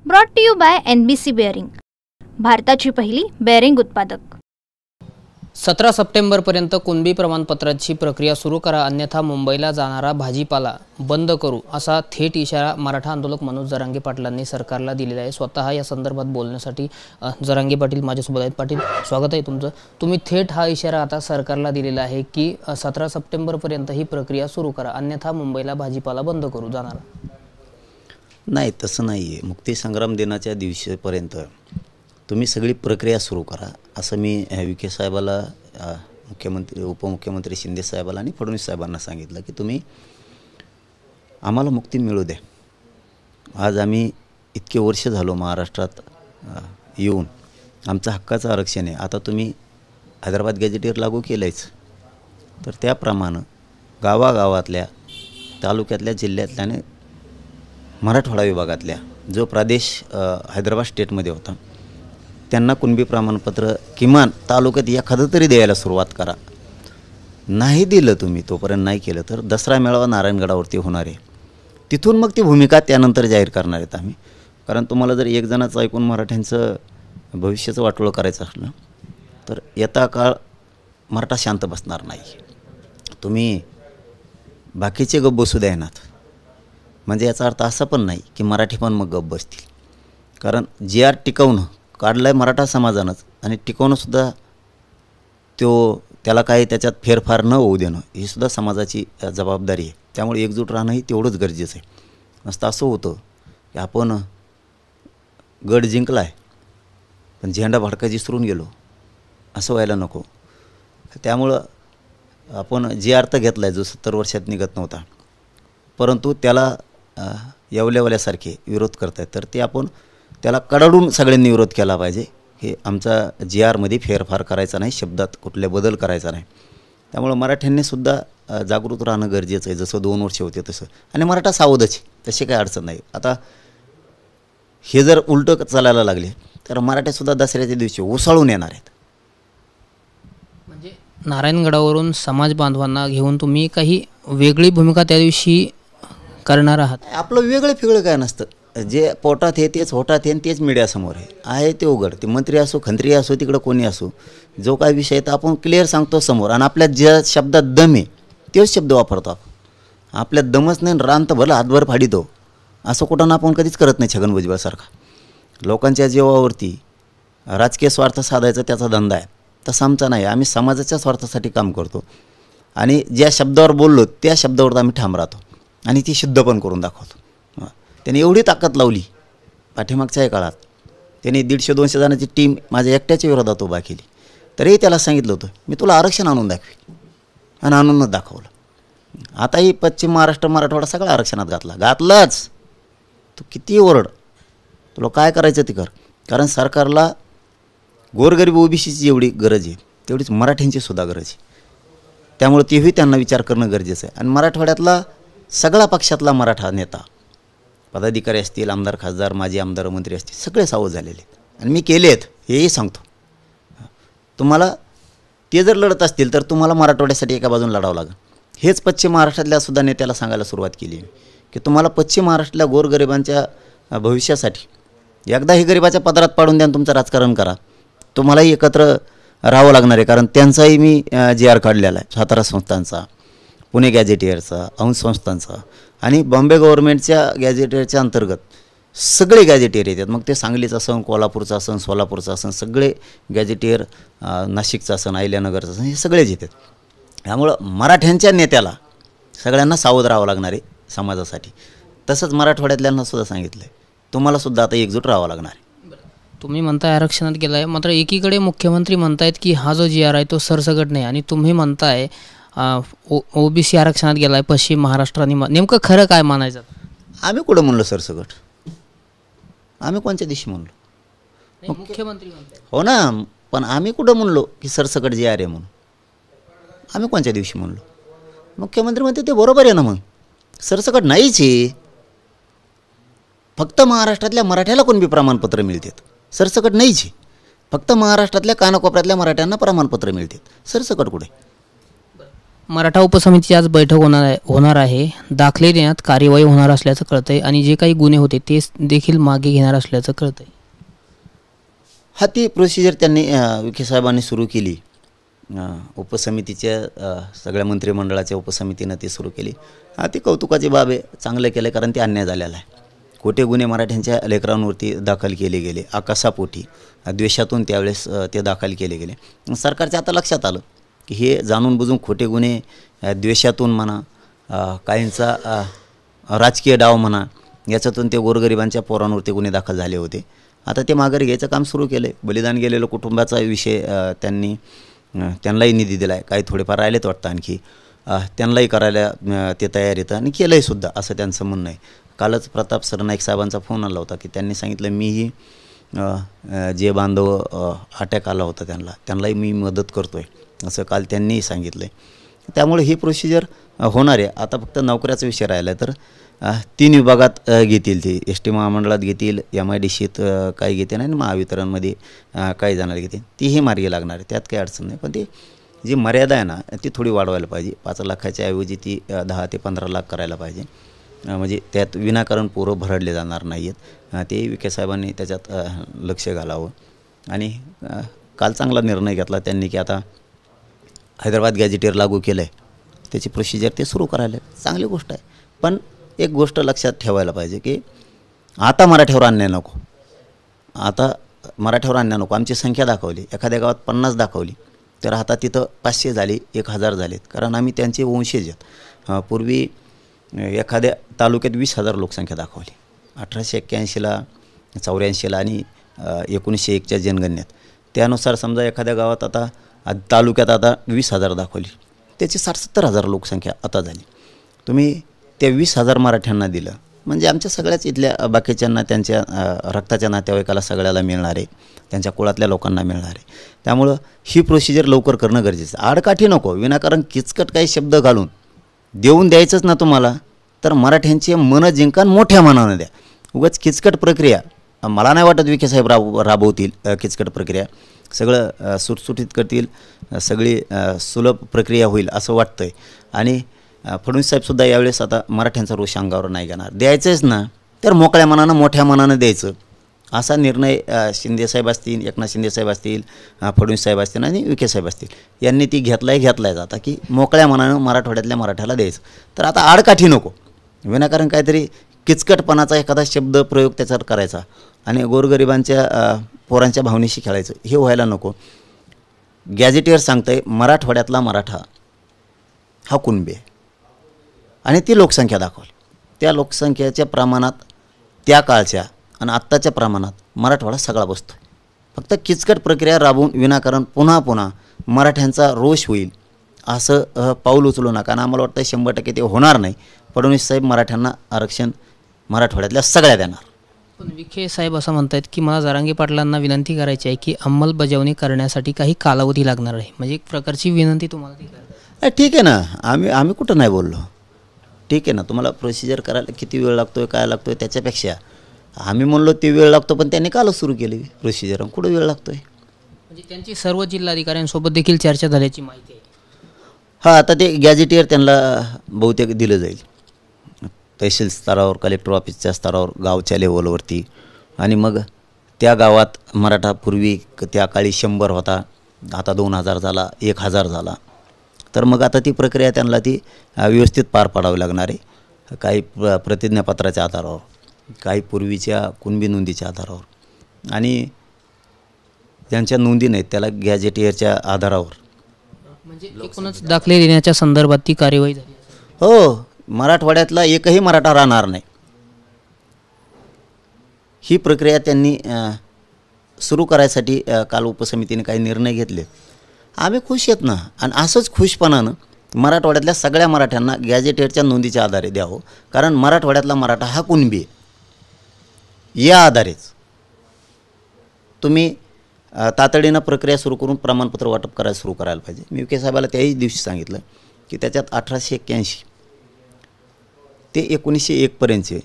Brought to you by NBC bearing, भारताची पहिली bearing उत्पादक। 17 सप्टेंबरपर्यंत कुणबी प्रमाणपत्राची प्रक्रिया सुरू करा, अन्यथा मुंबईला जाणारा भाजीपाला बंद करू, असा थेट इशारा मराठा आंदोलक मनोज जरांगे पाटलांनी सरकारला दिलेला आहे। स्वतः या संदर्भात बोलण्यासाठी जरांगे पाटील माझ्यासोबत आहेत। पाटील, स्वागत आहे तुमचं। तुम्ही थेट हा इशारा आता सरकारला दिलेला आहे की 17 सप्टेंबरपर्यंत ही प्रक्रिया सुरू करा, अन्यथा मुंबईला भाजीपाला बंद करू जाणार। नाही, तसं नाही आहे। मुक्तीसंग्राम दिनाच्या दिवशीपर्यंत तुम्ही सगळी प्रक्रिया सुरू करा, असं मी विखे साहेबाला, मुख्यमंत्री, उपमुख्यमंत्री शिंदे साहेबाला आणि फडणवीस साहेबांना सांगितलं की तुम्ही आम्हाला मुक्ती मिळू द्या। आज आम्ही इतके वर्ष झालो महाराष्ट्रात येऊन, आमचं हक्काचं आरक्षण आहे। आता तुम्ही हैदराबाद गॅजेटियर लागू केलंच, तर त्याप्रमाणे गावागावातल्या, तालुक्यातल्या, जिल्ह्यातल्या आणि मराठवाडा विभागातल्या जो प्रदेश हैदराबाद स्टेटमध्ये होता त्यांना कुणबी प्रमाणपत्र किमान तालुक्यात एखादं तरी द्यायला सुरुवात करा। नाही दिलं तुम्ही, तोपर्यंत नाही केलं तर दसरा मेळावा नारायणगडावरती होणार आहे, तिथून मग ती भूमिका त्यानंतर जाहीर करणार आहेत आम्ही। कारण तुम्हाला जर एक जणाचं ऐकून मराठ्यांचं भविष्याचं वाटोळं करायचं असलं तर येता काळ मराठा शांत बसणार नाही। तुम्ही बाकीचे गप्प बसू द्यायनात, म्हणजे याचा अर्थ असा पण नाही की मराठी पण मग गप्प बसतील। कारण GR टिकवणं काढलं आहे मराठा समाजानंच, आणि टिकवणंसुद्धा त्याला काही त्याच्यात फेरफार न होऊ देणं ही सुद्धा समाजाची जबाबदारी आहे। त्यामुळे एकजूट राहणंही तेवढंच गरजेचं आहे। नसतं असं होतं की आपण गड जिंकला आहे पण झेंडा भडका विसरून गेलो, असं व्हायला नको। त्यामुळं आपण GR तर घेतला आहे जो 70 वर्षात निघत नव्हता, परंतु त्याला येवल्यावाल्यासारखे विरोध करत आहेत, तर ते आपण त्याला कडाडून सगळ्यांनी विरोध केला पाहिजे। हे आमचा GRमध्ये फेरफार करायचा नाही, शब्दात कुठले बदल करायचा नाही। त्यामुळं मराठ्यांनीसुद्धा जागृत राहणं गरजेचं आहे, जसं 2 वर्ष होते तसं। आणि मराठा सावधच आहे, तशी काही अडचण नाही। आता हे जर उलटं चालायला लागले तर मराठ्यासुद्धा दसऱ्याच्या दिवशी उसळून येणार आहेत। म्हणजे नारायणगडावरून समाज बांधवांना घेऊन तुम्ही काही वेगळी भूमिका त्या दिवशी करणार आहात? आपलं वेगळं फिगळं काय नसतं, जे पोटात आहे तेच होटात आहे, तेच मीडियासमोर आहे ते उघड। ते मंत्री असो, खंत्री असो, तिकडं कोणी असो, जो काय विषय तर आपण क्लिअर सांगतो समोर, आणि आपल्या ज्या शब्दात दम आहे तेच शब्द वापरतो आपण। आपल्यात दमच नाही, रान तर भलं हातभर फाडितो, असं कुठं ना आपण कधीच करत नाही छगन भुजबळसारखा। लोकांच्या जीवावरती राजकीय स्वार्थ साधायचा त्याचा धंदा आहे, तसा आमचा नाही। आम्ही समाजाच्या स्वार्थासाठी काम करतो, आणि ज्या शब्दावर बोललो त्या शब्दावर आम्ही ठाम राहतो, आणि ती शुद्ध पण करून दाखवतो। त्यांनी एवढी ताकद लावली पाठीमागच्या काळात, त्यांनी 150-200 जणांची टीम माझ्या एकट्याच्या विरोधात उभा केली, तरीही त्याला सांगितलं होतं मी तुला आरक्षण आणून दाखवी, आणि आणूनच दाखवलं। आताही पश्चिम महाराष्ट्र, मराठवाडा सगळं आरक्षणात घातलंच। तू किती ओरड, तुला काय करायचं ते कर, कारण सरकारला गोरगरीब OBCची जेवढी गरज आहे तेवढीच मराठ्यांची सुद्धा गरज आहे। त्यामुळे तेही त्यांना विचार करणं गरजेचं आहे। आणि मराठवाड्यातला सगळा पक्षातला मराठा नेता, पदाधिकारी असतील, आमदार, खासदार, माजी आमदार, मंत्री असतील, सगळे सावध झालेले आहेत, आणि मी केले आहेत हेही सांगतो तुम्हाला। ते जर लढत असतील तर तुम्हाला मराठवाड्यासाठी एका बाजून लढावं लागेल। हेच पश्चिम महाराष्ट्रातल्या सुद्धा नेत्याला सांगायला सुरुवात केली आहे की तुम्हाला पश्चिम महाराष्ट्रातल्या गोरगरिबांच्या भविष्यासाठी एकदा हे गरिबाच्या पदरात पाडून द्या, तुमचं राजकारण करा। तुम्हालाही एकत्र राहावं लागणार आहे, कारण त्यांचाही मी GR काढलेला आहे, सातारा संस्थांचा, पुणे गॅजेटियरचा, अंश संस्थांचा, आणि बॉम्बे गव्हर्नमेंटच्या गॅजेटियरच्या अंतर्गत सगळे गॅजेटियर येतात। मग ते सांगलीचं असन, कोल्हापूरचं असन, सोलापूरचं असन, सगळे गॅजेटियर, नाशिकचं असन, अहिल्यानगरचं असन, हे सगळेच येतात। त्यामुळं मराठ्यांच्या नेत्याला सगळ्यांना सावध राहावं लागणार आहे समाजासाठी। तसंच मराठवाड्यातल्यांना सुद्धा सांगितलं आहे, तुम्हालासुद्धा आता एकजूट राहावं लागणार आहे। तुम्ही म्हणताय आरक्षणात गेला आहे, मात्र एकीकडे मुख्यमंत्री म्हणतायत की हा जो GR आहे तो सरसकट नाही, आणि तुम्ही म्हणताय OBC आरक्षणात गेला आहे पश्चिम महाराष्ट्राने, नेमकं खरं काय मानायचं? आम्ही कुठं म्हणलो सरसकट? आम्ही कोणत्या दिवशी म्हणलो? मुख्यमंत्री म्हणताय हो ना, पण आम्ही कुठं म्हणलो की सरसकट GR आहे म्हणून? आम्ही कोणत्या दिवशी म्हणलो? मुख्यमंत्री म्हणते ते बरोबर आहे ना, मग सरसकट नाहीच आहे। फक्त महाराष्ट्रातल्या मराठ्याला कुणबी प्रमाणपत्र मिळतात, सरसकट नाहीच आहे। फक्त महाराष्ट्रातल्या कानाकोपऱ्यातल्या मराठ्यांना प्रमाणपत्र मिळतात, सरसकट कुठे? मराठा उपसमितीची आज बैठक होणार आहे. दाखले देण्यात कार्यवाही होणार असल्याचं कळतंय आणि जे काही गुन्हे होते ते देखील मागे घेणार असल्याचं कळतंय. हा ती प्रोसिजर त्यांनी विखे साहेबांनी सुरू केली. उपसमितीच्या सगळ्या मंत्रिमंडळाच्या उपसमितीनं ती सुरू केली. हा ती कौतुकाची बाब आहे. चांगलं केलं कारण ते अन्याय झालेला आहे. खोटे गुन्हे मराठ्यांच्या लेकरांवरती दाखल केले गेले आकाशापोटी द्वेषातून त्यावेळेस ते दाखल केले गेले. सरकारच्या आता लक्षात आलं की हे जाणून बुजून खोटे गुन्हे द्वेषातून म्हणा काहींचा राजकीय डाव म्हणा याच्यातून ते गोरगरिबांच्या पोरांवरती गुन्हे दाखल झाले होते. आता ते माघारी घ्यायचं काम सुरू केलं आहे. बलिदान गेलेलं कुटुंबाचा विषय त्यांनाही निधी दिला आहे. काही थोडेफार राहिलेत वाटतं आणखी त्यांनाही करायला ते तयार येतं आणि केलंही सुद्धा असं त्यांचं म्हणणं आहे. कालच प्रताप सरनाईक साहेबांचा फोन आला होता की त्यांनी सांगितलं मीही जे बांधव अटॅक आला होता त्यांनाही मी मदत करतो आहे असं काल त्यांनीही सांगितलं आहे. त्यामुळे ही प्रोसिजर होणार आहे. आता फक्त नोकऱ्याचा विषय राहिला तर 3 विभागात घेतील ते एस टी महामंडळात घेतील MIDCत काही घेतील आणि महावितरणमध्ये काही जणांना घेतील. तीही मार्गी लागणार आहे. त्यात काही अडचण नाही. पण ती जी मर्यादा आहे ना ती थोडी वाढवायला पाहिजे. 5 लाखाच्या ऐवजी ती 10 ते 15 लाख करायला पाहिजे. म्हणजे त्यात विनाकारण पोरं भरडले जाणार नाही आहेत. ते विखे साहेबांनी त्याच्यात लक्ष घालावं. आणि काल चांगला निर्णय घेतला त्यांनी की आता हैदराबाद गॅजेटियर लागू केलं आहे त्याची प्रोसिजर ते सुरू करायला चांगली गोष्ट आहे. पण एक गोष्ट लक्षात ठेवायला पाहिजे की आता मराठ्यावर अन्याय नको. आता मराठ्यावर अन्याय नको. आमची संख्या दाखवली एखाद्या गावात 50 दाखवली तर आता तिथं 500 झाली 1000 झालेत कारण आम्ही त्यांचे वंशज आहेत. पूर्वी एखाद्या तालुक्यात 20,000 लोकसंख्या दाखवली 1881ला 84ला आणि 1901च्या जनगणनेत. त्यानुसार समजा एखाद्या गावात आता तालुक्यात आता 20,000 दाखवली त्याची 60-70,000 लोकसंख्या आता झाली. तुम्ही त्या 20,000 मराठ्यांना दिलं म्हणजे आमच्या सगळ्याच इथल्या बाकीच्यांना त्यांच्या रक्ताच्या नातेवाईकाला सगळ्याला मिळणार आहे. त्यांच्या कुळातल्या लोकांना मिळणार आहे. त्यामुळं ही प्रोसिजर लवकर करणं गरजेचं. आडकाठी नको. विनाकारण किचकट काही शब्द घालून देऊन द्यायचंच ना तुम्हाला तर मराठ्यांचे मनं जिंका मोठ्या मनानं द्या. उगाच किचकट प्रक्रिया मला नाही वाटत विखे साहेब राबवतील. किचकट प्रक्रिया सगळं सुटसुटीत करतील. सगळी सुलभ प्रक्रिया होईल असं वाटतंय. आणि फडणवीस साहेबसुद्धा यावेळेस आता मराठ्यांचा रोष अंगावर नाही घेणार. द्यायचंच ना तर मोकळ्या मनानं मोठ्या मनानं द्यायचं असा निर्णय शिंदेसाहेब असतील एकनाथ शिंदेसाहेब असतील फडणवीस साहेब असतील आणि विखे साहेब असतील यांनी ती घेतलाय आता की मोकळ्या मनानं मराठवाड्यातल्या मराठ्याला द्यायचं. तर आता आडकाठी नको. विनाकारण काहीतरी किचकटपणाचा एखादा शब्द प्रयोग त्याच्यावर करायचा आणि गोरगरिबांच्या पोरांच्या भावनेशी खेळायचं हे व्हायला नको. गॅजेटियर सांगतंय मराठवाड्यातला मराठा हा कुणबी आहे आणि ती लोकसंख्या दाखवली. त्या लोकसंख्येच्या प्रमाणात त्या काळच्या आणि आत्ताच्या प्रमाणात मराठवाडा सगळा बसतो आहे. फक्त किचकट प्रक्रिया राबवून विनाकारण पुन्हा मराठ्यांचा रोष होईल असं पाऊल उचलू नका. आणि आम्हाला वाटतं 100% ते होणार नाही. फडणवीस साहेब मराठ्यांना आरक्षण मराठवाड्यातल्या सगळ्या देणार. पण विखे साहेब असं म्हणत आहेत की मला जरांगे पाटलांना विनंती करायची आहे की अंमलबजावणी करण्यासाठी काही कालावधी लागणार आहे. म्हणजे एक प्रकारची विनंती तुम्हाला ती करा. ठीक आहे ना. आम्ही कुठं नाही बोललो. ठीक आहे ना. तुम्हाला प्रोसिजर करायला किती वेळ लागतो आहे काय लागतो आहे त्याच्यापेक्षा आम्ही म्हणलो ते वेळ लागतो पण त्यांनी कालच सुरू केली प्रोसिजर. कुठं वेळ लागतो आहे. म्हणजे त्यांची सर्व जिल्हाधिकाऱ्यांसोबत देखील चर्चा झाल्याची माहिती आहे. हां आता ते गॅजेटियर त्यांना बहुतेक दिलं जाईल तहसील स्तरावर कलेक्टर ऑफिसच्या स्तरावर गावच्या लेवलवरती. आणि मग त्या गावात मराठा पूर्वी त्या काळी 100 होता आता 2000 झाला 1000 झाला. तर मग आता ती प्रक्रिया त्यांना ती व्यवस्थित पार पाडावी लागणार आहे. काही प्रतिज्ञापत्राच्या आधारावर काही पूर्वीच्या कुणबी नोंदीच्या आधारावर आणि ज्यांच्या नोंदी नाहीत त्याला गॅजेटियरच्या आधारावर. म्हणजे एकूणच दाखले देण्याच्या संदर्भात ती कार्यवाही झाली. हो. मराठवाड्यातला एकही मराठा राहणार नाही. ही प्रक्रिया त्यांनी सुरू करायसाठी काल उपसमितीने काही निर्णय घेतले. आम्ही खुश आहेत ना. आणि असंच खुशपणानं मराठवाड्यातल्या सगळ्या मराठ्यांना गॅजेटियरच्या नोंदीच्या आधारे द्यावं. कारण मराठवाड्यातला मराठा हा कुणबी आहे. या आधारेच तुम्ही तातडीनं प्रक्रिया सुरू करून प्रमाणपत्र वाटप करायला सुरू करायला पाहिजे. मी विखे साहेबाला त्याही दिवशी सांगितलं की त्याच्यात 1881 ते 1901 पर्यंतचे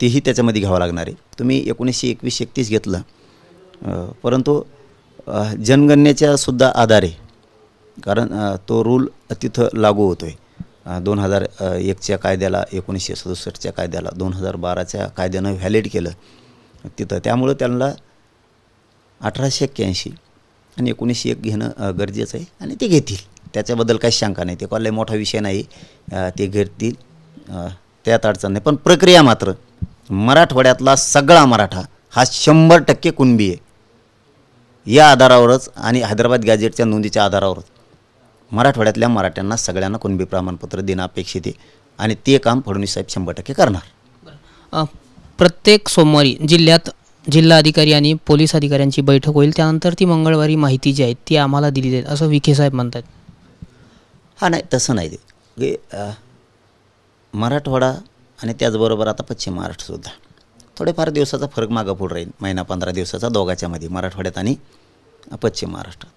तेही त्याच्यामध्ये घ्यावं लागणार आहे. तुम्ही 1921-31 घेतलं परंतु जनगणनेच्या सुद्धा आधारे कारण तो रूल तिथं लागू होतो आहे 2001च्या कायद्याला, 1967च्या कायद्याला, 2012च्या कायद्यानं व्हॅलिड केलं तिथं. त्यामुळं त्यांना 1881 आणि 1901 घेणं गरजेचं आहे आणि ते घेतील, त्याच्याबद्दल काही शंका नाही. ते कोणलाही मोठा विषय नाही, ते घेतील, त्यात अडचण नाही. पण प्रक्रिया मात्र मराठवाड्यातला सगळा मराठा हा 100% कुणबी आहे. या आधारावरच आणि हैदराबाद गॅजेटच्या नोंदीच्या आधारावरच मराठवाड्यातल्या मराठ्यांना सगळ्यांना कुणबी प्रमाणपत्र देणं अपेक्षित आहे आणि ते काम फडणवीस साहेब 100% करणार. प्रत्येक सोमवारी जिल्ह्यात जिल्हा अधिकारी आणि पोलीस अधिकाऱ्यांची बैठक होईल, त्यानंतर ती मंगळवारी माहिती जी आहे ती आम्हाला दिली जाईल असं विखे साहेब म्हणतात. हा, नाही तसं नाही. ते मराठवाडा आणि त्याचबरोबर आता पश्चिम महाराष्ट्रसुद्धा थोडेफार दिवसाचा फरक मागं पुढं राहील, महिना 15 दिवसाचा दोघाच्यामध्ये, मराठवाड्यात आणि पश्चिम महाराष्ट्रात.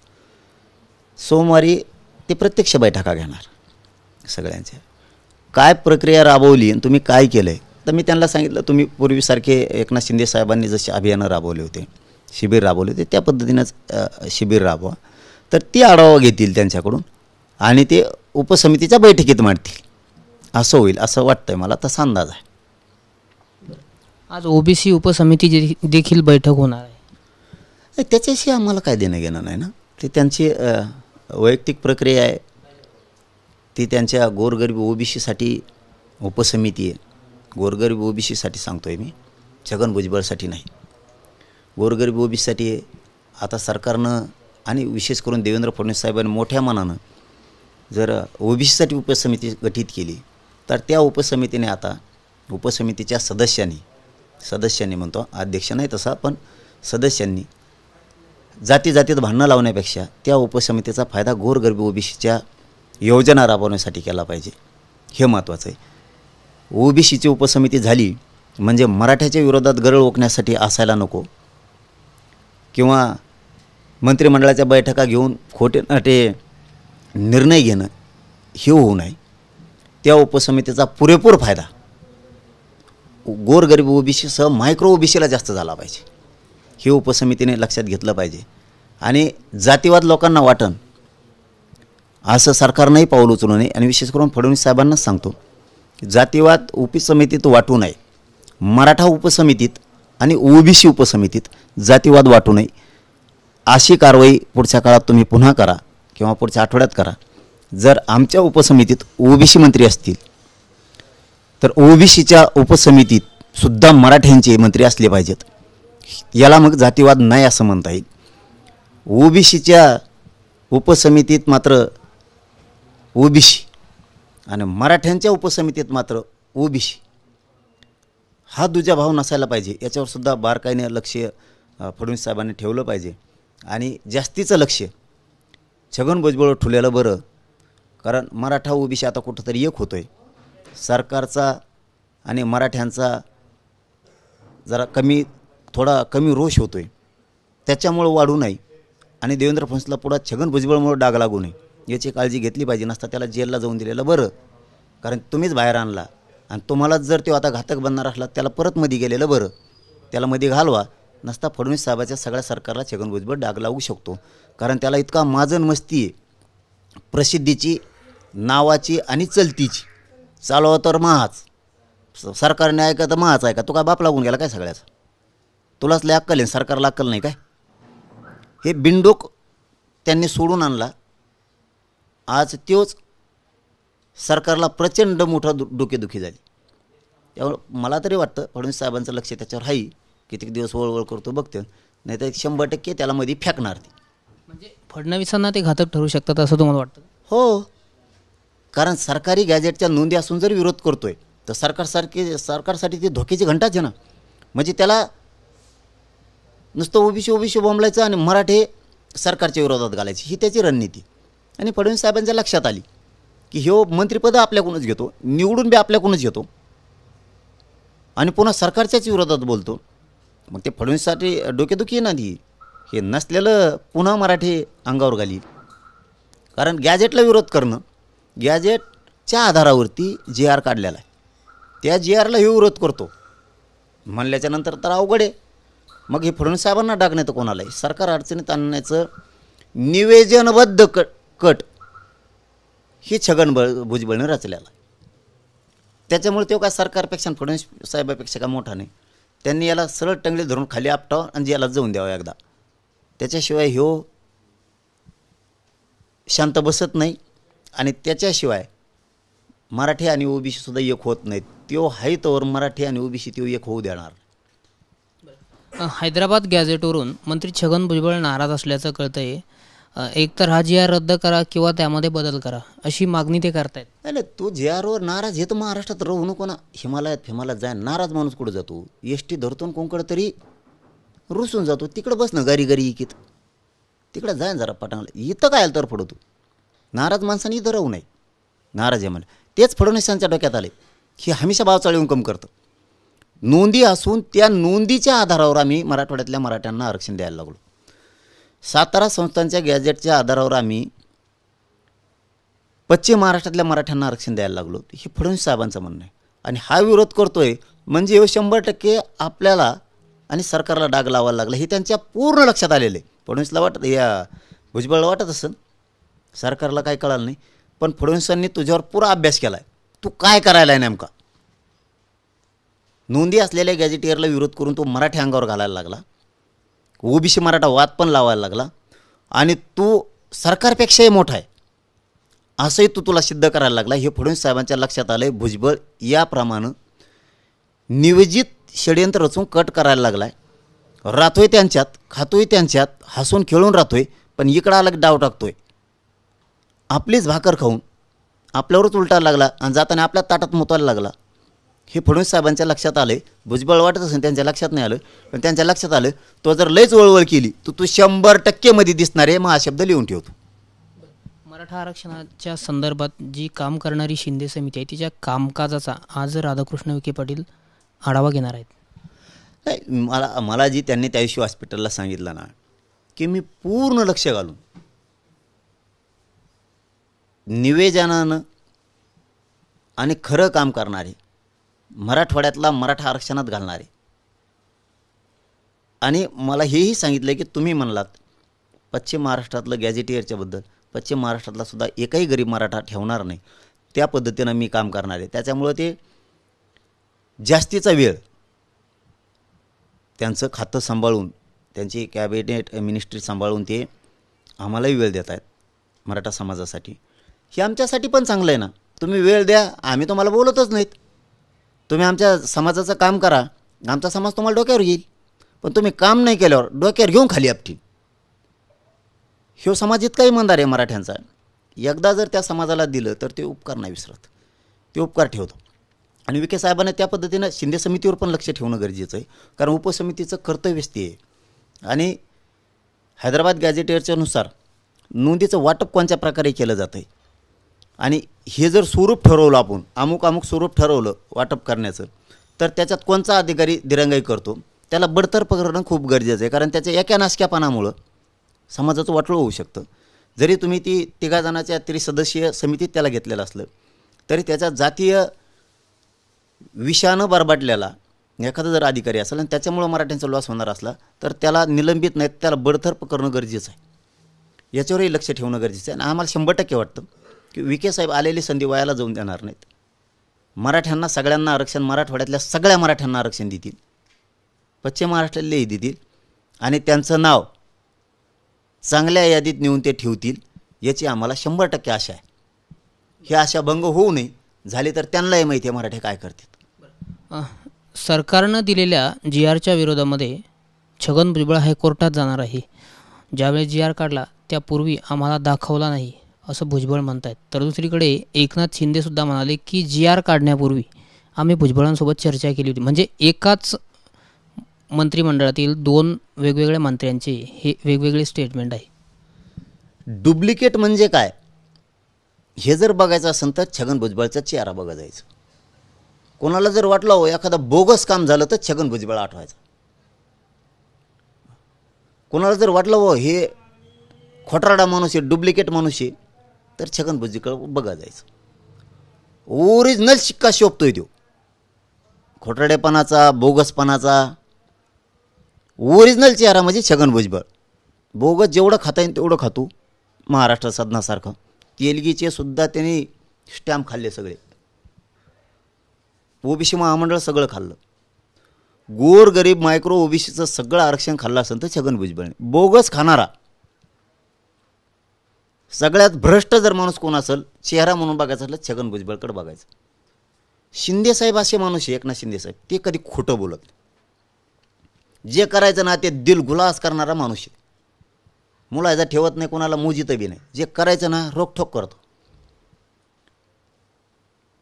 सोमवारी ते प्रत्यक्ष बैठका घेणार सगळ्यांच्या. काय प्रक्रिया राबवली आणि तुम्ही काय केलं आहे, तर मी त्यांना सांगितलं तुम्ही पूर्वीसारखे एकनाथ शिंदे साहेबांनी जसे अभियानं राबवले होते, शिबिर राबवले होते, त्या पद्धतीनंच शिबिर राबवा. तर ती आढावा घेतील त्यांच्याकडून आणि ते उपसमितीच्या बैठकीत मांडतील, असं होईल असं वाटतंय मला, तसा अंदाज आहे. आज ओबीसी उपसमिती देखील बैठक होणार आहे. त्याच्याशी आम्हाला काय देणं घेणं नाही ना, ते त्यांची वैयक्तिक प्रक्रिया आहे. ती त्यांच्या गोरगरीब ओबीसीसाठी उपसमिती आहे. गोरगरीब ओबीसीसाठी सांगतोय मी, छगन भुजबळसाठी नाही. गोरगरीब ओबीसीसाठी आहे. आता सरकारनं आणि विशेष करून देवेंद्र फडणवीस साहेबांनी मोठ्या मनानं जर ओबीसीसाठी उपसमिती गठीत केली तर त्या उपसमितीने आता उपसमितीच्या सदस्यांनी म्हणतो, अध्यक्ष नाही तसा, पण सदस्यांनी जातीत भांडणं लावण्यापेक्षा त्या उपसमितीचा फायदा गोरगरीब ओबीसीच्या योजना राबवण्यासाठी केला पाहिजे, हे महत्त्वाचं आहे. ओबीसीची उपसमिती झाली म्हणजे मराठ्याच्या विरोधात गरळ ओकण्यासाठी असायला नको किंवा मंत्रिमंडळाच्या बैठका घेऊन खोटे नाटे निर्णय घेणं हे होऊ नये. त्या उपसमितीचा पुरेपूर फायदा गोरगरीब ओबीसीसह मायक्रो ओबीसीला जास्त झाला पाहिजे, हे उपसमितीने लक्षात घेतलं पाहिजे. आणि जातीवाद लोकांना वाटण असं सरकारनंही पाऊल उचलू नये. आणि विशेष करून फडणवीस साहेबांनाच सांगतो, जातीवाद उपसमितीत वाटू नये, मराठा उपसमितीत आणि ओबीसी उपसमितीत जातीवाद वाटू नये. अशी कारवाई पुढच्या काळात तुम्ही पुन्हा करा किंवा पुढच्या आठवड्यात करा. जर आमच्या उपसमितीत ओबीसी मंत्री असतील तर ओबीसीच्या उपसमितीत सुद्धा मराठ्यांचे मंत्री असले पाहिजेत. याला मग जातीवाद नाही असं म्हणता येईल. ओबीसीच्या उपसमितीत मात्र ओबीसी आणि मराठ्यांच्या उपसमितीत मात्र ओबीसी हा दुजाभाव नसायला पाहिजे. याच्यावर सुद्धा बारकाईने लक्ष फडणवीस साहेबांनी ठेवलं पाहिजे. आणि जास्तीचं लक्ष छगन भुजबळ ठेवलेलं बरं, कारण मराठा ओबीसी आता कुठंतरी एक होतो आहे. सरकारचा आणि मराठ्यांचा जरा थोडा कमी रोष होतो आहे, त्याच्यामुळं वाढू नये. आणि देवेंद्र फडणवीसला पुढं छगन भुजबळमुळं डाग लागू नये याची काळजी घेतली पाहिजे. नसता त्याला जेलला जाऊन दिलेलं बरं, कारण तुम्हीच बाहेर आणला आणि तुम्हालाच जर तो आता घातक बनणार असला त्याला परत मध्ये गेलेलं बरं, त्याला मध्ये घालवा. नसता फडणवीस साहेबाच्या सगळ्या सरकारला छगन भुजबळ डाग लागू शकतो, कारण त्याला इतका माजन मस्ती आहे प्रसिद्धीची, नावाची आणि चलतीची. चालवा तर महाच, सरकारने ऐका तर महाच ऐका. तो काय बाप लागून गेला काय सगळ्याचा? तुलाच लय अक्कल आहे, सरकारला अक्कल नाही काय? हे बिंडोक त्यांनी सोडून आणला. आज तोच सरकारला प्रचंड मोठा डोकेदुखी झाली. त्यामुळे मला तरी वाटतं फडणवीस साहेबांचं लक्ष त्याच्यावर आहे. कितीक दिवस वळवळ करतो बघते, नाही तर 100% त्याला मध्ये फेकणार ती. म्हणजे फडणवीसांना ते घातक ठरू शकतात असं तुम्हाला वाटतं? हो, कारण सरकारी गॅजेटच्या नोंदी असून जर विरोध करतोय तर सरकारसाठी ती धोक्याची घंटाच आहे ना. म्हणजे त्याला नुसतं ओबीसी बोंबलायचं आणि मराठे सरकारच्या विरोधात घालायची, ही त्याची रणनीती. आणि फडणवीस साहेबांच्या लक्षात आली की हे मंत्रिपद आपल्याकडूनच घेतो, निवडून बी आपल्याकडूनच घेतो आणि पुन्हा सरकारच्याच विरोधात बोलतो. मग ते फडणवीससाठी डोकेदुखी आहे ना ती. हे नसलेलं पुन्हा मराठी अंगावर घालील. कारण गॅजेटला विरोध करणं, गॅजेटच्या आधारावरती GR काढलेला आहे, त्या GRला हे विरोध करतो म्हणल्याच्या नंतर तर अवघड आहे. मग हे फडणवीस साहेबांना डागण्याचं कोणाला आहे? सरकार अडचणीत आणण्याचं निवेदनबद्ध कट ही भुजबळने रचलेला. त्याच्यामुळे तो काय सरकारपेक्षा फडणवीस साहेबापेक्षा काय मोठा नाही. त्यांनी याला सरळ टंगडी धरून खाली आपटावं आणि याला जाऊन द्यावं एकदा. त्याच्याशिवाय ह्यो शांत बसत नाही आणि त्याच्याशिवाय मराठी आणि ओबीसी सुद्धा एक होत नाहीत. तो आहे तोवर मराठी आणि ओबीसी तो एक होऊ देणार. हैदराबाद गॅझेटवरून मंत्री छगन भुजबळ नाराज असल्याचं कळतंय. एकतर हा GR रद्द करा किंवा त्यामध्ये बदल करा अशी मागणी ते करतायत. नाही तू GRवर नाराज हे तर महाराष्ट्रात राहू नको ना. हिमालयात जाय. नाराज माणूस कुठं जातो? ST धरतो कोणकडं तरी रुसून जातो. तिकडं बस ना गारी इकीत. तिकडं जाय जरा पटांगला. इथं काय आलं तर पडतो. नाराज माणसाने इथं राहू नये. नाराज आहे मला तेच फडणवीसांच्या डोक्यात आले की हमेशा बावचाळी कम करतं. नोंदी असून त्या नोंदीच्या आधारावर आम्ही मराठवाड्यातल्या मराठ्यांना आरक्षण द्यायला लागलो. सातारा संस्थांच्या गॅजेटच्या आधारावर आम्ही पश्चिम महाराष्ट्रातल्या मराठ्यांना आरक्षण द्यायला लागलो. हे फडणवीस साहेबांचं म्हणणं आहे आणि हा विरोध करतोय म्हणजे 100% आपल्याला आणि सरकारला डाग लावायला लागला हे त्यांच्या पूर्ण लक्षात आलेलं आहे. फडणवीसला वाटत या भुजबळला वाटत असेल सरकारला काय कळालं नाही, पण फडणवीसांनी तुझ्यावर पुरा अभ्यास केला आहे. तू काय करायला आहे नेमका. नोंदी असलेल्या गॅजेटियरला विरोध करून तो मराठी अंगावर घालायला लागला. ओबीसी मराठा वाद पण लावायला लागला आणि तू सरकारपेक्षाही मोठा आहे असंही तुला सिद्ध करायला लागला. हे फडणवीस साहेबांच्या लक्षात आलं आहे. भुजबळ याप्रमाणे नियोजित षडयंत्र रचून कट करायला लागला आहे. राहतोय त्यांच्यात, खातोय त्यांच्यात, हसून खेळून राहतोय, पण इकडं आला डाव टाकतोय. आपलीच भाकर खाऊन आपल्यावरच उलटायला लागला आणि जाताना आपल्या ताटात मुतायला लागला. हे फडणवीस साहेबांच्या लक्षात आलं आहे. भुजबळ वाटत असेल त्यांच्या लक्षात नाही आलं, पण त्यांच्या लक्षात आलं. तो जर लयच वळवळ केली तर तू 100% मध्ये दिसणार आहे. मग हा शब्द लिहून ठेवतो. मराठा आरक्षणाच्या संदर्भात जी काम करणारी शिंदे समिती आहे तिच्या कामकाजाचा आज राधाकृष्ण विखे पाटील आढावा घेणार आहेत. नाही मला जी त्यांनी त्या दिवशी हॉस्पिटलला सांगितलं ना की मी पूर्ण लक्ष घालून निवेदनानं आणि खरं काम करणारे मराठवाड्यातला मराठा आरक्षणात घालणारे आणि मला हेही सांगितलं की तुम्ही म्हणलात पश्चिम महाराष्ट्रातलं गॅजेटियरच्याबद्दल पश्चिम महाराष्ट्रातला सुद्धा एकही गरीब मराठा ठेवणार नाही त्या पद्धतीनं मी काम करणार आहे. त्याच्यामुळं ते जास्तीचा वेळ त्यांचं खातं सांभाळून त्यांची कॅबिनेट मिनिस्ट्री सांभाळून ते आम्हालाही वेळ देत आहेत मराठा समाजासाठी. हे आमच्यासाठी पण चांगलं आहे ना. तुम्ही वेळ द्या, आम्ही तुम्हाला बोलतच नाहीत. तुम्ही आमच्या समाजाचं काम करा, आमचा समाज तुम्हाला डोक्यावर घेईल. पण तुम्ही काम नाही केल्यावर डोक्यावर घेऊन खाली आपटी. ह्यो समाज इतका इमानदार आहे मराठ्यांचा. एकदा जर त्या समाजाला दिलं तर ते उपकार नाही विसरत, ते उपकार ठेवतो. आणि विखे साहेबांना त्या पद्धतीनं शिंदे समितीवर पण लक्ष ठेवणं गरजेचं आहे. कारण उपसमितीचं कर्तव्यच ते आहे. आणि हैदराबाद गॅजेटियरच्यानुसार नोंदीचं वाटप कोणत्या प्रकारे केलं जातं आहे आणि हे जर स्वरूप ठरवलं आपण अमुक स्वरूप ठरवलं वाटप करण्याचं तर त्याच्यात कोणचा अधिकारी दिरंगाई करतो त्याला बडतर्फ करणं खूप गरजेचं आहे. कारण त्याच्या एका नासक्यापणामुळं समाजाचं वाटोळं होऊ शकतं. जरी तुम्ही ती 3 जणाच्या त्रिसदस्यीय समितीत त्याला घेतलेलं असलं तरी त्याच्या जातीय विषानं बरबाटलेला एखादा जर अधिकारी असेल आणि त्याच्यामुळं मराठ्यांचा लॉस होणार असला तर त्याला निलंबित नाहीत, त्याला बडतर्फ करणं गरजेचं आहे. याच्यावरही लक्ष ठेवणं गरजेचं आहे. आणि आम्हाला 100% वाटतं की विखे साहेब आलेली संधी वायाला जाऊन देणार नाहीत. मराठ्यांना सगळ्यांना आरक्षण, मराठवाड्यातल्या सगळ्या मराठ्यांना आरक्षण देतील, पश्चिम महाराष्ट्रातलेही देतील आणि त्यांचं नाव चांगल्या यादीत नेऊन ते ठेवतील याची आम्हाला 100% आशा आहे. ही आशा भंग होऊ नये. झाली तर त्यांनाही माहिती आहे मराठी काय करतात. सरकारनं दिलेल्या GRच्या विरोधामध्ये छगन भुजबळ हायकोर्टात जाणार आहे. ज्यावेळी GR काढला त्यापूर्वी आम्हाला दाखवला नाही असं भुजबळ म्हणतात. तर दुसरीकडे एकनाथ शिंदेसुद्धा म्हणाले की GR काढण्यापूर्वी आम्ही भुजबळांसोबत चर्चा केली होती. म्हणजे एकाच मंत्रिमंडळातील 2 वेगवेगळ्या मंत्र्यांचे हे वेगवेगळे स्टेटमेंट आहे. डुप्लिकेट म्हणजे काय हे जर बघायचं असेल तर छगन भुजबळचा चेहरा बघा जायचं. कोणाला जर वाटलं हो एखादं बोगस काम झालं तर छगन भुजबळ आठवायचं. कोणाला जर वाटलं हो हे खोटारडा माणूस आहे, डुप्लिकेट माणूस आहे तर छगन भुजबळ बघा जायचं. ओरिजिनल शिक्का शोभतोय तो खोटारडेपणाचा, बोगसपणाचा. ओरिजिनल चेहरा म्हणजे छगन भुजबळ. बोगस जेवढं खाता येईल तेवढं खातो महाराष्ट्र सदनासारखं. तेलगीचे सुद्धा त्यांनी स्टॅम्प खाल्ले सगळे, ओबीसी महामंडळ सगळं खाल्लं, गोर गरीब मायक्रो ओबीसीचं सगळं आरक्षण खाल्लं असेल तर छगन भुजबळ बोगस खाणारा सगळ्यात भ्रष्ट जर माणूस कोण असेल चेहरा म्हणून बघायचं असलं छगन भुजबळकडे बघायचं. शिंदेसाहेब असे माणूस आहे, एकनाथ शिंदेसाहेब, ते कधी खोटं बोलत नाही. जे करायचं ना ते दिलगुलास करणारा माणूस आहे, मुलायचा ठेवत नाही, कोणाला मुजीत बी नाही. जे करायचं ना रोखठोक करतो.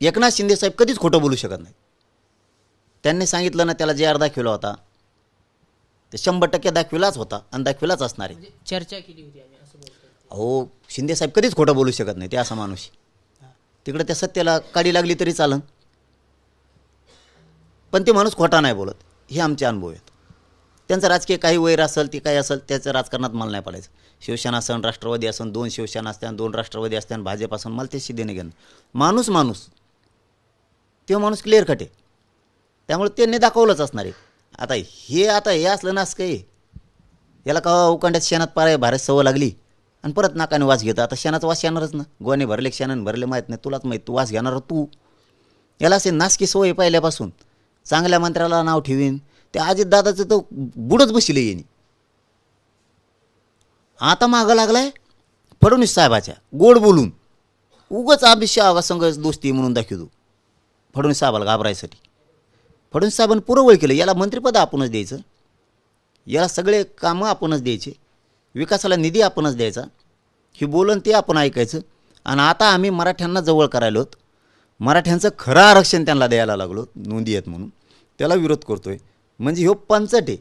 एकनाथ शिंदेसाहेब कधीच खोटं बोलू शकत नाही. त्यांनी सांगितलं ना त्याला जे दाखविला होता ते 100% दाखविलाच होता आणि दाखविलाच असणार आहे. चर्चा केली होती आम्ही असं बोलतो. अहो शिंदेसाहेब कधीच खोटं बोलू शकत नाही, ते असा माणूस. तिकडे त्या सत्याला काडी लागली तरी चालन, पण ते माणूस खोटा नाही बोलत. हे आमचे अनुभव आहेत. त्यांचं राजकीय काही वैर असेल ती काही असेल त्याचं राजकारणात मला नाही पडायचं. शिवसेना असन, राष्ट्रवादी असन, 2 शिवसेना असत्यान, 2 राष्ट्रवादी असत्यान, भाजप असन, मला त्याशी देणे घेणं. माणूस तो माणूस क्लिअर कट आहे, त्यामुळे त्यांनी दाखवलंच असणार आहे. आता हे असलं ना असं काही याला का उकांड्यात शेणात पाराय भारत सवय लागली आणि परत नाकाने वास घेतं. आता शेणाचा वास येणारच ना, गोवाने भरले शेणाने भरले माहीत नाही, तुलाच माहीत, तू वास घेणार तू. याला असे नासकी सवय पहिल्यापासून. चांगल्या मंत्र्याला नाव ठेवीन, ते अजितदादाचं तर बुडच बसले येणे. आता मागं लागलाय फडणवीस साहेबाच्या गोड बोलून, उगच अभिषेक संघ दोस्ती म्हणून दाखवतो फडणवीस साहेबाला घाबरायसाठी. फडणवीस साहेबांनी पुरवळ केलं, याला मंत्रिपद आपणच द्यायचं, याला सगळे कामं आपणच द्यायचे, विकासाला निधी आपणच द्यायचा, हे बोलून ते आपण ऐकायचं. आणि आता आम्ही मराठ्यांना जवळ करायलोत, मराठ्यांचं खरं आरक्षण त्यांना द्यायला लागलो नोंदी आहेत म्हणून, त्याला विरोध करतोय. म्हणजे ह्यो पंचट आहे,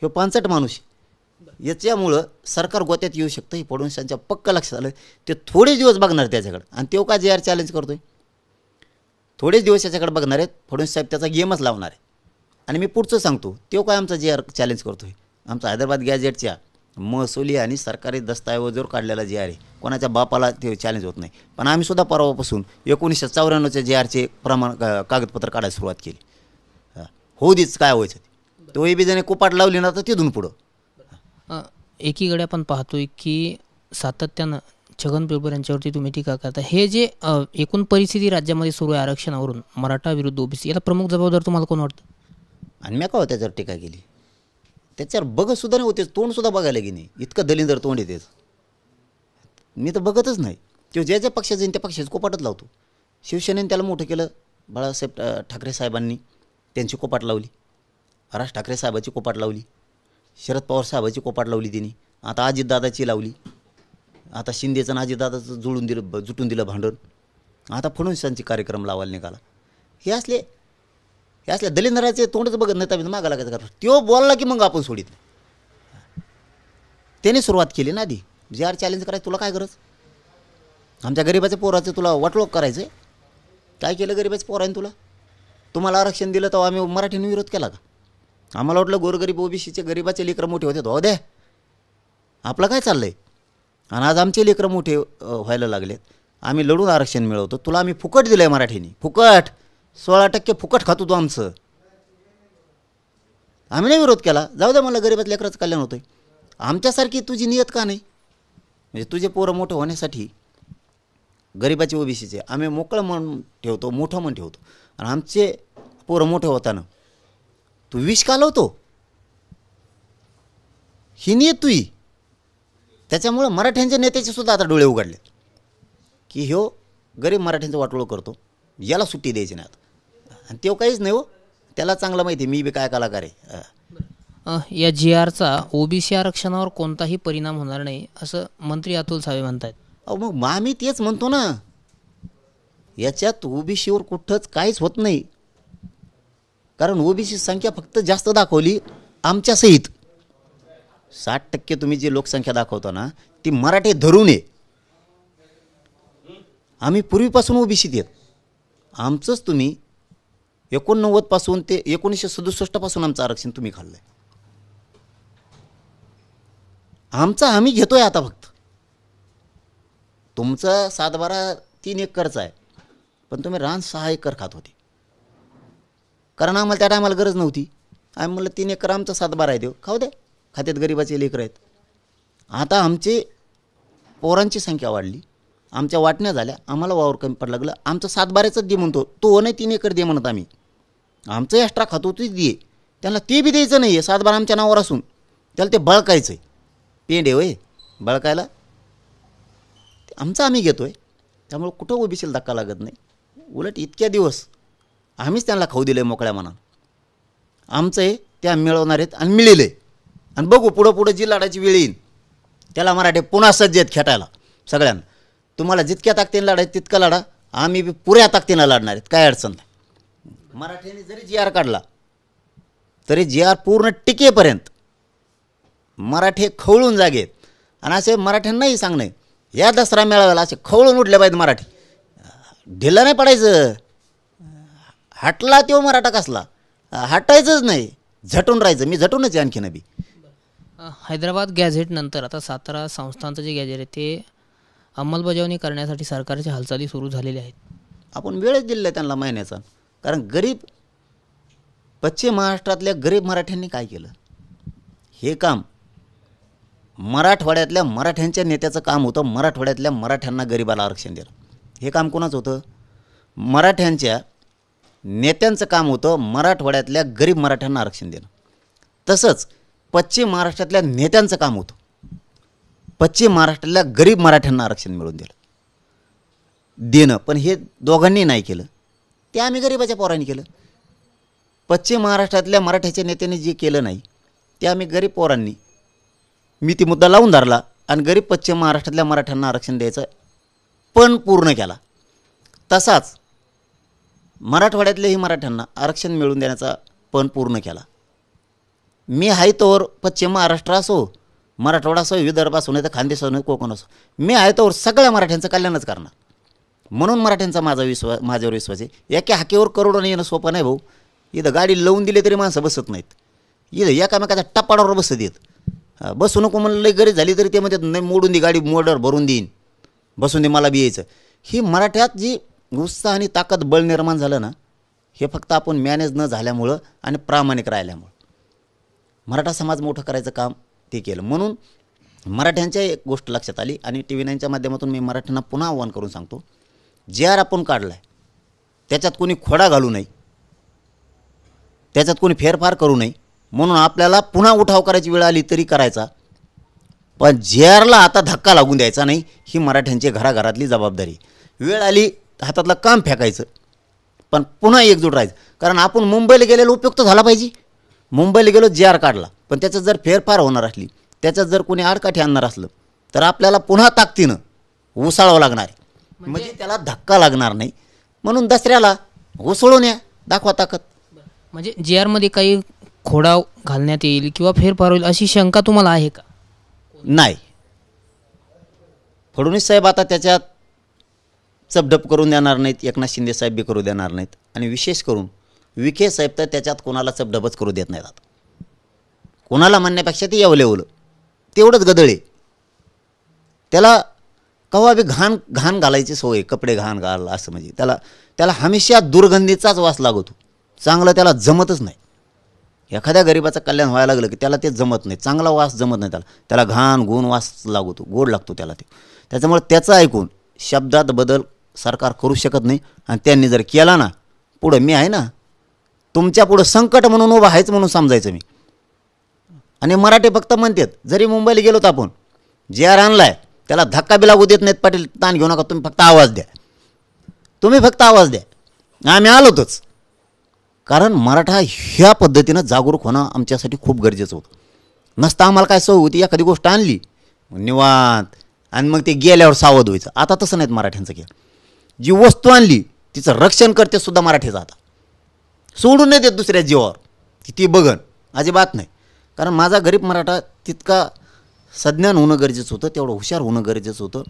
ह्यो पंचट माणूस. याच्यामुळं सरकार गोत्यात येऊ शकतं हे फडणवीसांच्या पक्का लक्षात आलं. ते थोडेच दिवस बघणार त्याच्याकडे, आणि तो का JR चॅलेंज करतोय, थोडेच दिवस याच्याकडे बघणार आहेत. फडणवीस साहेब त्याचा गेमच लावणार आहे. आणि मी पुढचं सांगतो, तो काय आमचा JR चॅलेंज करतोय, आमचा हैदराबाद गॅजेटच्या महसुली आणि सरकारी दस्तऐवजावर काढलेला JR आहे. कोणाच्या बापाला ते चॅलेंज होत नाही. पण आम्ही सुद्धा परवापासून 1994च्या JRचे कागदपत्र काढायला सुरुवात केली. हो देच काय व्हायचं तो बी जणे कुपाट लावली ना तर तिथून पुढं. एकीकडे आपण पाहतोय की सातत्यानं छगन भुजबळ यांच्यावरती तुम्ही टीका करता. हे जे एकूण परिस्थिती राज्यामध्ये सुरू आहे आरक्षणावरून, मराठा विरुद्ध ओबीसी, याला प्रमुख जबाबदार तुम्हाला कोण वाटतं? आणि मी का त्याच्यावर टीका केली, त्याच्यावर बघत सुद्धा नाही होतेच, तोंडसुद्धा बघायला की नाही, इतकं दलिंदर तोंड येतेच. मी तर बघतच नाही. तो ज्या ज्या पक्षात जाईन त्या पक्षाचं कोपाटच लावतो. शिवसेनेने त्याला मोठं केलं, बाळासाहेब ठाकरे साहेबांनी त्यांची कोपाट लावली, राज ठाकरे साहेबाची कोपाट लावली, शरद पवार साहेबाची कोपाट लावली त्यांनी, आता अजितदादाची लावली, आता शिंदेचं आणि अजितदादाचं जुटून दिलं भांडण, आता फडणवीसांचे कार्यक्रम लावायला निघाला. हे असले दलिंदराचे तोंडच बघत नाही, तर मागा लागायचं कारण तो बोलला की मग आपण सोडित नाही. त्याने सुरुवात केली ना आधी. JR चॅलेंज करायचं तुला काय गरज, आमच्या गरीबाच्या पोराचं तुला वाटलोक करायचं आहे. काय केलं गरीबाच्या पोराने तुम्हाला आरक्षण दिलं तर आम्ही मराठीने विरोध केला का? आम्हाला वाटलं गोरगरीब ओबीसीचे गरीबाचे लेकरं मोठे होते, हो द्या आपलं काय चाललं आहे. आणि आज आमचे लेकरं मोठे व्हायला लागलेत, आम्ही लढून आरक्षण मिळवतो. तुला आम्ही फुकट दिलं आहे मराठीने, फुकट 16% फुकट खातो तो आमचं. आम्ही नाही विरोध केला, जाऊ द्या मला गरीबात लेकराचं कल्याण होतं आहे. आमच्यासारखी तुझी नियत का नाही, म्हणजे तुझे पोरं मोठं होण्यासाठी गरीबाचे ओबीसीचे आम्ही मोकळं मन ठेवतो, मोठं मन ठेवतो, आणि आमचे पोरं मोठं होताना तू विष का लावतो, ही नियत तुई. त्याच्यामुळं मराठ्यांच्या नेत्याचे सुद्धा आता डोळे उघडले की ह्यो गरीब मराठ्यांचं वाटोळं करतो, याला सुट्टी द्यायची नाही आता. आणि तो काहीच नाही हो, त्याला चांगलं माहिती आहे मी बी काय कलाकार आहे. या JRचा ओबीसी आरक्षणावर कोणताही परिणाम होणार नाही असं मंत्री अतुल सावे म्हणतात. अहो मग आम्ही तेच म्हणतो ना, याच्यात ओबीसीवर कुठंच काहीच होत नाही. कारण ओबीसी संख्या फक्त जास्त दाखवली आमच्यासहित. 60% तुम्ही जी लोकसंख्या दाखवता ना ती मराठी धरून आहे. आम्ही पूर्वीपासून ओबीसीत आहेत. आमचंच तुम्ही 89 पासून ते 1967 पासून आमचं आरक्षण तुम्ही खाल्लं आहे. आमचं आम्ही घेतोय आता फक्त. तुमचं 7-12 3 एकरचा आहे, पण तुम्ही रान 6 एकर खात होते. कारण आम्हाला त्या टायमाला गरज नव्हती. आम्ही म्हणलं 3 एकर आमचं 7-12 आहे, देऊ खाऊ द्या, खात्यात गरीबाचे लेकर आहेत. आता आमचे पोरांची संख्या वाढली, आमच्या वाटण्या झाल्या, आम्हाला वावर कमी पडलं लागलं. आमचं 7/12च दे म्हणतो, तो नाही 3 एकर दे म्हणत आम्ही. आमचं एक्स्ट्रा खातो तीच दे, त्यांना ते बी द्यायचं नाही आहे. 7/12 आमच्या नावावर असून त्याला ते बळकायचं आहे. पेंडे होय बळकायला, आमचं आम्ही घेतो आहे. त्यामुळे कुठं ओबीसीला धक्का लागत नाही. उलट इतक्या दिवस आम्हीच त्यांना खाऊ दिलं आहे मोकळ्या मनानं. आमचं आहे ते आम्ही मिळवणार आहेत आणि मिळेल आहे. आणि बघू पुढं जी लढायची वेळ येईल त्याला मराठी पुन्हा सज्ज आहेत खेटायला सगळ्यांना. तुम्हाला जितक्या ताकदीने लढायचं तितकं लढा, आम्ही बी पुऱ्या ताकदीनं लढणार आहेत, काय अडचण नाही. मराठ्यांनी जरी जी आर काढला तरी जी आर पूर्ण टिकेपर्यंत मराठे खवळून जागेत. आणि असे मराठ्यांनाही सांगणं या दसरा मेळाव्याला असे खवळून उठले पाहिजे मराठी. ढिलं नाही पडायचं. हटला तो मराठा कसला, हटायचंच नाही, झटून राहायचं. मी झटूनच आहे आणखीन बी. हैदराबाद गॅझेटनंतर आता 17 संस्थांचं जे गॅझेट आहे ते अंमलबजावणी करण्यासाठी सरकारच्या हालचाली सुरू झालेल्या आहेत. आपण वेळच दिलेला आहे त्यांना महिन्याचा. कारण गरीब पश्चिम महाराष्ट्रातल्या गरीब मराठ्यांनी काय केलं, हे काम मराठवाड्यातल्या मराठ्यांच्या नेत्याचं काम होतं. मराठवाड्यातल्या मराठ्यांना गरीबाला आरक्षण दिलं, हे काम कोणाचं होतं? मराठ्यांच्या नेत्यांचं काम होतं मराठवाड्यातल्या गरीब मराठ्यांना आरक्षण देणं. तसंच पश्चिम महाराष्ट्रातल्या नेत्यांचं काम होतं पश्चिम महाराष्ट्रातल्या गरीब मराठ्यांना आरक्षण मिळवून देणं. पण हे दोघांनी नाही केलं, ते आम्ही गरीबाच्या पोरांनी केलं. पश्चिम महाराष्ट्रातल्या मराठ्याच्या नेत्यांनी जे केलं नाही ते आम्ही गरीब पोरांनी, मी ती मुद्दा लावून धरला आणि गरीब पश्चिम महाराष्ट्रातल्या मराठ्यांना आरक्षण द्यायचं पण पूर्ण केला. तसाच मराठवाड्यातल्याही मराठ्यांना आरक्षण मिळवून देण्याचा पण पूर्ण केला. मी आहे तोवर पश्चिम महाराष्ट्र असो, मराठवाडा असो, विदर्भ असो, नाही तर खानदेश असो, नाही कोकण असो, मी आहे तोवर सगळ्या मराठ्यांचं कल्याणच करणार. म्हणून मराठ्यांचा माझ्यावर विश्वास आहे. एका हाकेवर करोडो येणं सोपं नाही भाऊ. इथं गाडी लावून दिली तरी माणसं बसत नाहीत. इथं एकामेकाच्या टपाडावर बसत येत. बसू नको म्हणलं लई गरीब झाली तरी ते म्हणतात नाही मोडून दे गाडी, मोडर भरून देईन, बसून दे मला बी यायचं. ही मराठ्यात जी उत्साह आणि ताकद बळ निर्माण झालं ना, हे फक्त आपण मॅनेज न झाल्यामुळं आणि प्रामाणिक राहिल्यामुळं. मराठा समाज मोठं करायचं काम ते केलं. म्हणून मराठ्यांच्या एक गोष्ट लक्षात आली आणि TV 9च्या माध्यमातून मी मराठ्यांना पुन्हा आव्हान करून सांगतो, जे आर आपण काढला आहे त्याच्यात कोणी खोडा घालू नये, त्याच्यात कोणी फेरफार करू नये. म्हणून आपल्याला पुन्हा उठाव करायची वेळ आली तरी करायचा, पण जे आरला आता धक्का लागून द्यायचा नाही. ही मराठ्यांची घराघरातली जबाबदारी. वेळ आली हातातलं काम फेकायचं, पण पुन्हा एकजूट राहायचं. कारण आपण मुंबईला गेलेलो उपयुक्त झाला पाहिजे. मुंबईला गेलो, जे आर काढला, पण त्याच्यात जर फेरफार होणार असली, त्याच्यात जर कोणी आडकाठी आणणार असलं तर आपल्याला पुन्हा ताकदीनं उसळावं लागणार आहे. म्हणजे त्याला धक्का लागणार नाही. म्हणून दसऱ्याला उसळून या, दाखवा ताकद. म्हणजे जे आरमध्ये काही खोडा घालण्यात येईल किंवा फेरफार होईल अशी शंका तुम्हाला आहे का? नाही. फडणवीस साहेब आता त्याच्यात चपढप करून देणार नाहीत, एकनाथ शिंदे साहेब बी करू देणार नाहीत, आणि विशेष करून विखे साहेब तर त्याच्यात कोणाला चपढपच करू देत नाहीत. आता कोणाला म्हणण्यापेक्षा ते येवलेवलं तेवढंच गदळे. त्याला कवा बी घाण घालायची सवय, कपडे घाण घाल असं, म्हणजे त्याला हमेशा दुर्गंधीचाच वास लागतो. चांगलं त्याला जमतच नाही. एखाद्या गरिबाचं कल्याण व्हायला लागलं की त्याला ते जमत नाही, चांगला वास जमत नाही त्याला घाण गुण वास लागतो, गोड लागतो त्याला ते. त्याच्यामुळे त्याचं ऐकून शब्दात बदल सरकार करू शकत नाही. आणि त्यांनी जर केला ना, पुढं मी आहे ना, तुमच्या पुढं संकट म्हणून उभं आहेच म्हणून समजायचं मी. आणि मराठी फक्त म्हणतात, जरी मुंबईला गेलो तर आपण जे आर आणलाय त्याला धक्का बी लागू देत नाहीत. पाटील ताण घेऊ नका, तुम्ही फक्त आवाज द्या, तुम्ही फक्त आवाज द्या, आम्ही आलोतच. कारण मराठा ह्या पद्धतीनं जागरूक होणं आमच्यासाठी खूप गरजेचं होतं. नसतं आम्हाला काय सवय होती, एखादी गोष्ट आणली निवांत आणि मग ते गेल्यावर सावध व्हायचं. आता तसं नाहीत मराठ्यांचं खेळ. जी वस्तू आणली तिचं रक्षण करते सुद्धा मराठीचं. आता सोडून नाही देत दुसऱ्या जीवावर की ती बघन, अजिबात नाही. कारण माझा गरीब मराठा तितका सज्ञान होणं गरजेचं होतं, तेवढं हुशार होणं गरजेचं होतं,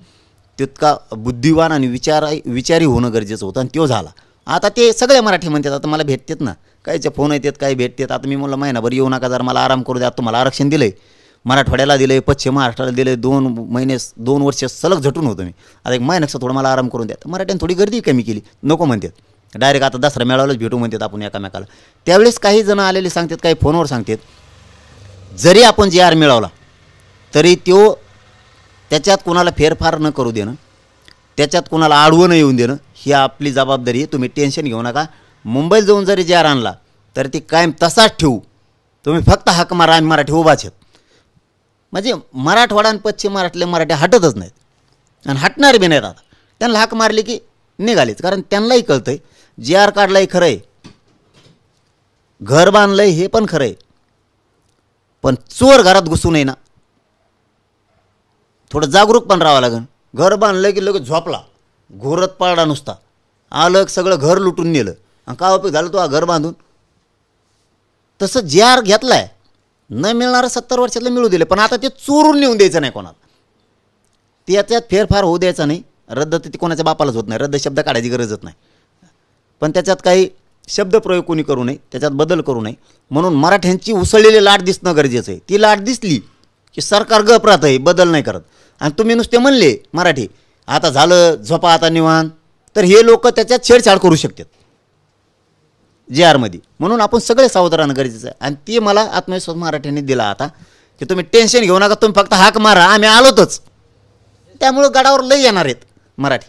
तितका बुद्धिवान आणि विचारी होणं गरजेचं होतं, आणि तो झाला. आता ते सगळे मराठी म्हणतात, आता मला भेटतात ना, कायचे फोन येतात, काही भेटतात. आता मी म्हणलं महिनाभर येऊ नका, जर मला आराम करू द्या. तुम्हाला आरक्षण दिलं आहे, मराठवाड्याला दिलं आहे, पश्चिम महाराष्ट्राला दिलं आहे, 2 वर्ष सलग झटून होतो मी. आता एक महिन्याचं थोडं मला आराम करून द्या. तर मराठ्यांनी थोडी गर्दी कमी केली, नको म्हणतात. डायरेक्ट आता दसरा मेळाव्यालाच भेटू म्हणतात आपण एकामेकाला. त्यावेळेस काही जण आलेले सांगतात, काही फोनवर सांगतात, जरी आपण जे आर मिळवला तरी तो त्याच्यात कोणाला फेरफार न करू देणं, त्याच्यात कोणाला आडवं न येऊन देणं ही आपली जबाबदारी आहे. तुम्ही टेन्शन घेऊ नका. मुंबईला जाऊन जरी जार आणला तर ती कायम तसाच ठेवू. तुम्ही फक्त हाक मारा, आम्ही मराठी उभाच आहेत. म्हणजे मराठवाडा आणि पश्चिम महाराष्ट्रातले मराठी हटतच नाहीत आणि हटणार बी नाहीत. आता त्यांना हाक मारली की निघालीच, कारण त्यांनाही कळतं आहे जी आर काढलाही खरं आहे, घर बांधलं आहे हे पण खरं आहे, पण चोर घरात घुसू नये ना. थोडं जागरूक पण राहावं लागेल. घर बांधलं की लगेच झोपला, घोरत पाळला नुसता, आलं सगळं घर लुटून नेलं आणि काय उपयोग झालं तो घर बांधून. तसं जी आर घेतला आहे, न मिळणारं 70 वर्षातलं मिळू दिलं, पण आता ते चोरून नेऊन द्यायचं नाही कोणाला. त्याच्यात फेरफार होऊ द्यायचा नाही. रद्द तर ती कोणाच्या बापालाच होत नाही, रद्द शब्द काढायची गरजच नाही. पण त्याच्यात काही शब्दप्रयोग कोणी करू नये, त्याच्यात बदल करू नये. म्हणून मराठ्यांची उसळलेली लाट दिसणं गरजेचं आहे. ती लाट दिसली की सरकार गप राहत आहे, बदल नाही करत. आणि तुम्ही नुसते म्हणले मराठी आता झालं झोपा आता निवांत, तर हे लोक त्याच्यात छेडछाड करू शकतात जे आरमध्ये. म्हणून आपण सगळे सावध राहणं गरजेचं आहे. आणि ते मला आत्मविश्वास मराठ्यांनी दिला आता की तुम्ही टेन्शन घेऊ नका, तुम्ही फक्त हाक मारा, आम्ही आलोतच. त्यामुळं गडावर लई येणार आहेत मराठी.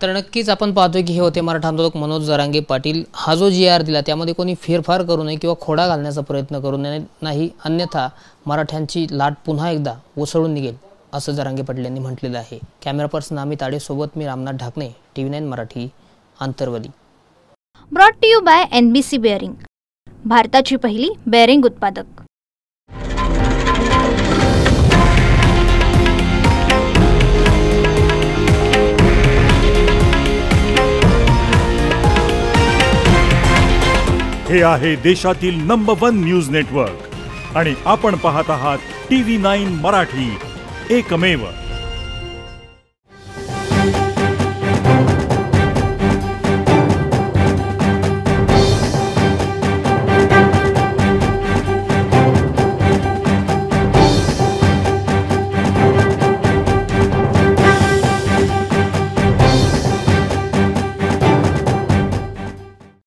तर नक्कीच आपण पाहतोय की हे होते मराठा आंदोलक मनोज जरांगे पाटील. हा जो जी आर दिला त्यामध्ये कोणी फेरफार करू नये किंवा खोडा घालण्याचा प्रयत्न करू नये नाही, अन्यथा मराठ्यांची लाट पुन्हा एकदा उसळून निघेल असं जरांगे पाटील यांनी म्हटलेलं आहे. कॅमेरा पर्सन अमित आडेसोबत मी Ramnath Dhakne, TV9 Marathi, Antarwali. Brought to you by NBC bearing, भारताची पहिली बेअरिंग उत्पादक. हे आहे देशातील नंबर 1 न्यूज नेटवर्क आणि आपण पाहत आहात TV9 मराठी, एकमेव.